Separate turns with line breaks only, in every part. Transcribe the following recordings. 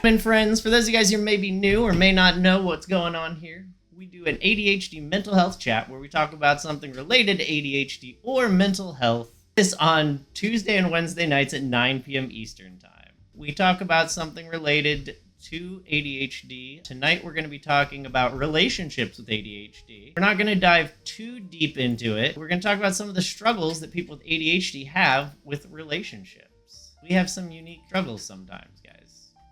And friends, for those of you guys who may be new or may not know what's going on here, we do an ADHD mental health chat where we talk about something related to ADHD or mental health. This on Tuesday and Wednesday nights at 9 p.m. Eastern time. We talk about something related to ADHD. Tonight we're going to be talking about relationships with ADHD. We're not going to dive too deep into it. We're going to talk about some of the struggles that people with ADHD have with relationships. We have some unique struggles sometimes, guys.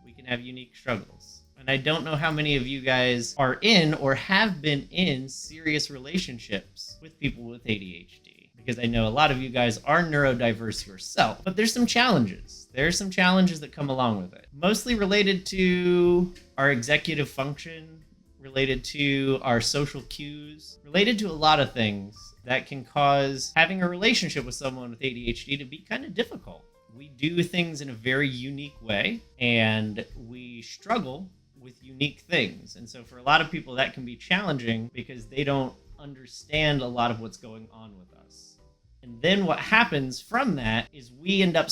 We can have unique struggles. And I don't know how many of you guys are in or have been in serious relationships with people with ADHD, because I know a lot of you guys are neurodiverse yourself, but there's some challenges. There's some challenges that come along with it, mostly related to our executive function, related to our social cues, related to a lot of things that can cause having a relationship with someone with ADHD to be kind of difficult. We do things in a very unique way, and we struggle with unique things. And so for a lot of people, that can be challenging because they don't understand a lot of what's going on with us. And then what happens from that is we end up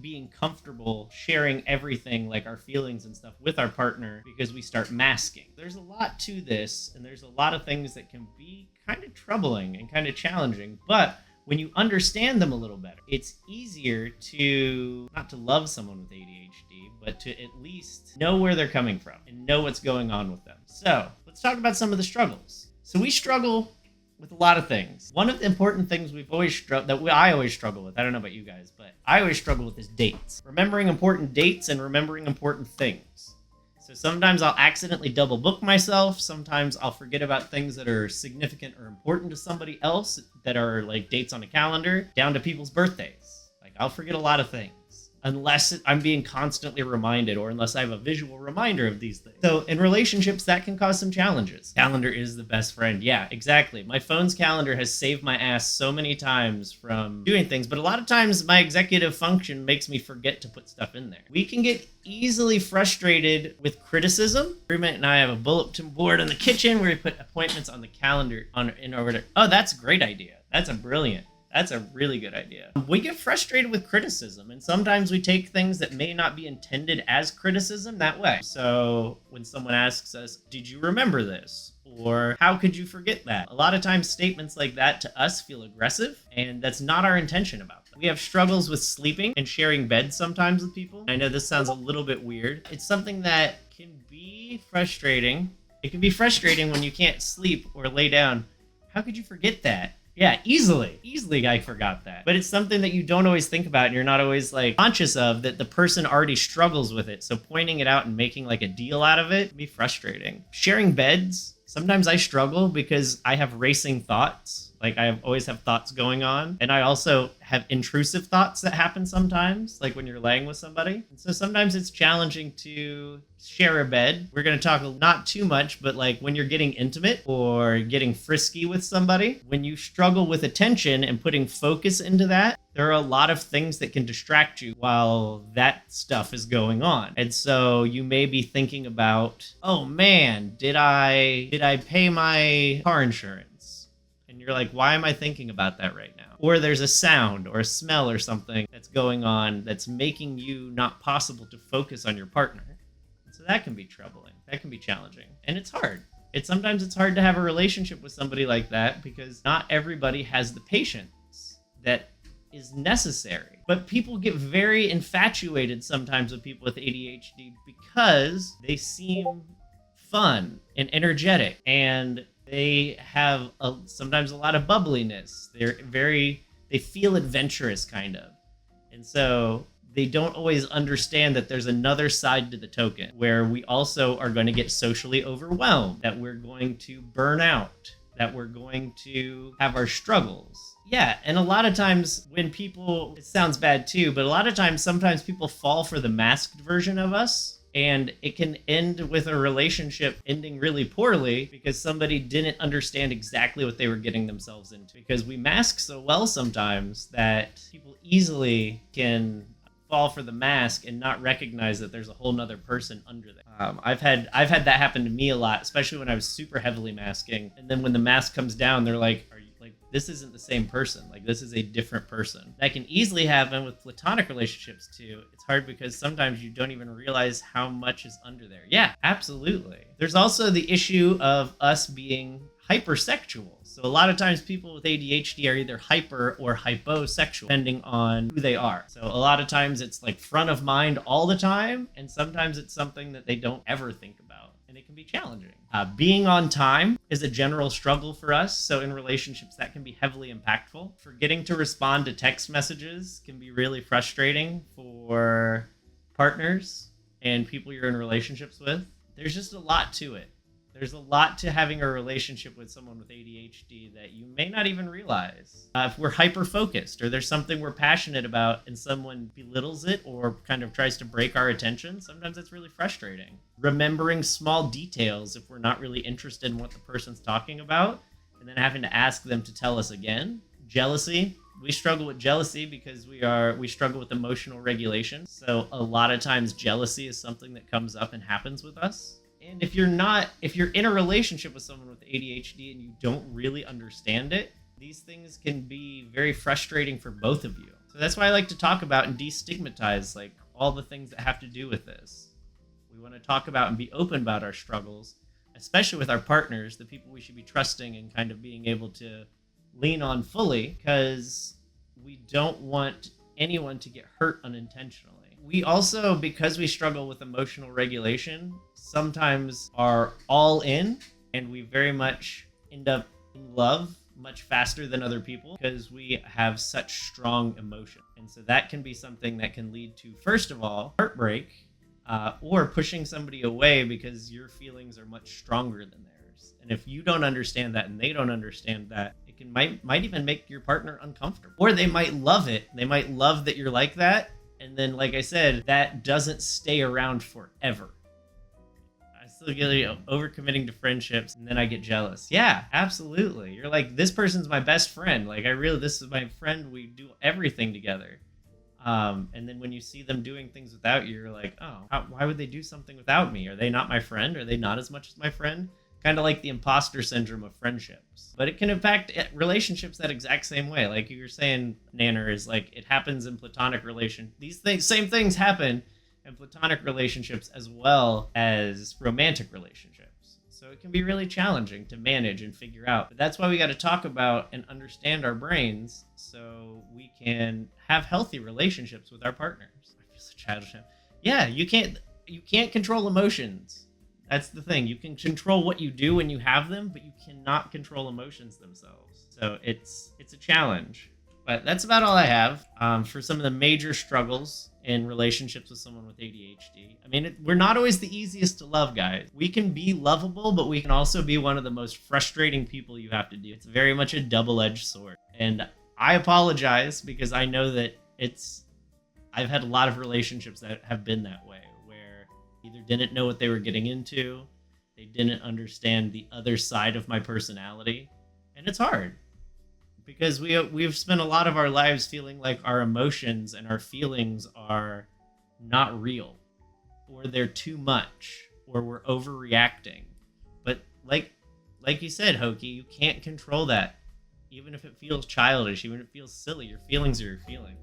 being comfortable sharing everything, like our feelings and stuff, with our partner because we start masking. There's a lot to this, and there's a lot of things that can be kind of troubling and kind of challenging. But when you understand them a little better, it's easier to not to love someone with ADHD, but to at least know where they're coming from and know what's going on with them. So let's talk about some of the struggles. So we struggle with a lot of things. One of the important things I always struggle with, I don't know about you guys, but I always struggle with is dates. Remembering important dates and remembering important things. So sometimes I'll accidentally double book myself. Sometimes I'll forget about things that are significant or important to somebody else that are like dates on a calendar, down to people's birthdays. Like I'll forget a lot of things unless I'm being constantly reminded or unless I have a visual reminder of these things. So in relationships, that can cause some challenges. Calendar is the best friend. Yeah, exactly. My phone's calendar has saved my ass so many times from doing things, but a lot of times my executive function makes me forget to put stuff in there. We can get easily frustrated with criticism. Roommate and I have a bulletin board in the kitchen where we put appointments on the calendar in order. Oh, that's a great idea. That's a really good idea. We get frustrated with criticism, and sometimes we take things that may not be intended as criticism that way. So when someone asks us, did you remember this? Or how could you forget that? A lot of times statements like that to us feel aggressive, and that's not our intention about them. We have struggles with sleeping and sharing beds sometimes with people. I know this sounds a little bit weird. It's something that can be frustrating. It can be frustrating when you can't sleep or lay down. How could you forget that? Yeah, easily I forgot that. But it's something that you don't always think about and you're not always like conscious of, that the person already struggles with it. So pointing it out and making like a deal out of it can be frustrating. Sharing beds, sometimes I struggle because I have racing thoughts. Like I always have thoughts going on. And I also have intrusive thoughts that happen sometimes, like when you're laying with somebody. And so sometimes it's challenging to share a bed. We're going to talk not too much, but like when you're getting intimate or getting frisky with somebody, when you struggle with attention and putting focus into that, there are a lot of things that can distract you while that stuff is going on. And so you may be thinking about, oh man, did I pay my car insurance? And you're like, why am I thinking about that right now? Or there's a sound or a smell or something that's going on that's making you not possible to focus on your partner. So that can be troubling. That can be challenging. And it's hard. Sometimes it's hard to have a relationship with somebody like that because not everybody has the patience that is necessary. But people get very infatuated sometimes with people with ADHD because they seem fun and energetic, and they have sometimes a lot of bubbliness. They feel adventurous kind of. And so they don't always understand that there's another side to the token where we also are going to get socially overwhelmed, that we're going to burn out, that we're going to have our struggles. Yeah, and a lot of times when people, it sounds bad too, but a lot of times, sometimes people fall for the masked version of us. And it can end with a relationship ending really poorly because somebody didn't understand exactly what they were getting themselves into. Because we mask so well sometimes that people easily can fall for the mask and not recognize that there's a whole nother person under there. I've had that happen to me a lot, especially when I was super heavily masking. And then when the mask comes down, they're like, "Are you like, this isn't the same person. Like, this is a different person. That can easily happen with platonic relationships too. It's hard because sometimes you don't even realize how much is under there. Yeah, absolutely. There's also the issue of us being hypersexual. So a lot of times people with ADHD are either hyper or hyposexual, depending on who they are. So a lot of times it's like front of mind all the time, and sometimes it's something that they don't ever think about, and it can be challenging. Being on time is a general struggle for us. So in relationships, that can be heavily impactful. Forgetting to respond to text messages can be really frustrating for partners and people you're in relationships with. There's just a lot to it. There's a lot to having a relationship with someone with ADHD that you may not even realize. If we're hyper-focused or there's something we're passionate about and someone belittles it or kind of tries to break our attention, sometimes that's really frustrating. Remembering small details if we're not really interested in what the person's talking about and then having to ask them to tell us again. Jealousy. We struggle with jealousy because we struggle with emotional regulation. So a lot of times jealousy is something that comes up and happens with us. And if you're in a relationship with someone with ADHD and you don't really understand it, these things can be very frustrating for both of you. So that's why I like to talk about and destigmatize like all the things that have to do with this. We want to talk about and be open about our struggles, especially with our partners, the people we should be trusting and kind of being able to lean on fully, because we don't want anyone to get hurt unintentionally. We also, because we struggle with emotional regulation, sometimes are all in, and we very much end up in love much faster than other people because we have such strong emotion. And so that can be something that can lead to, first of all, heartbreak, or pushing somebody away because your feelings are much stronger than theirs. And if you don't understand that and they don't understand that, it might even make your partner uncomfortable. Or they might love it. They might love that you're like that. And then, like I said, that doesn't stay around forever. I still get overcommitting to friendships, and then I get jealous. Yeah, absolutely. You're like, this person's my best friend. Like, this is my friend. We do everything together. And then when you see them doing things without you, you're like, oh, why would they do something without me? Are they not my friend? Are they not as much as my friend? Kind of like the imposter syndrome of friendships. But it can impact relationships that exact same way. Like you were saying, Nanner, is like it happens in platonic relationships. Same things happen in platonic relationships as well as romantic relationships. So it can be really challenging to manage and figure out. But that's why we got to talk about and understand our brains so we can have healthy relationships with our partners. I feel so childish. Yeah, you can't control emotions. That's the thing. You can control what you do when you have them, but you cannot control emotions themselves. So it's a challenge. But that's about all I have for some of the major struggles in relationships with someone with ADHD. I mean, we're not always the easiest to love, guys. We can be lovable, but we can also be one of the most frustrating people you have to deal with. It's very much a double-edged sword. And I apologize because I know that I've had a lot of relationships that have been that way. Either didn't know what they were getting into, they didn't understand the other side of my personality, and it's hard because we've spent a lot of our lives feeling like our emotions and our feelings are not real, or they're too much, or we're overreacting. But like you said, Hokie, you can't control that. Even if it feels childish, even if it feels silly, your feelings are your feelings.